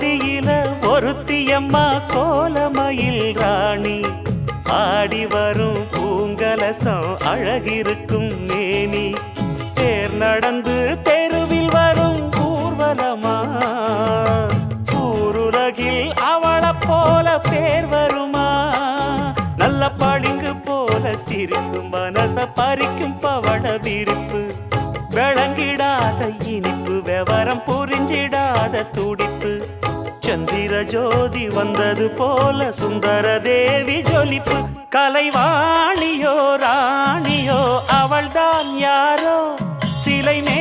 கோடியில ஒருத்தியம்மா கோலமயில் ராணி ஆடி வரும் பூங்கலசம் அழகிருக்கும் மேனி தேர் நடந்து தெருவில் வரும் ஊர்வலமா ஊருலகில் அவளை போல பேர் வருமா நல்ல பளிங்கு போல சிரிக்கும் மனச பறிக்கும் பவள விரிப்பு விளங்கிடாத இனிப்பு விவரம் புரிஞ்சிடாத துடிப்பு சந்திர ஜோதி வந்தது போல சுந்தர தேவி ஜொலிப்பு கலைவாணியோ ராணியோ அவள்தான் யாரோ சிலை மே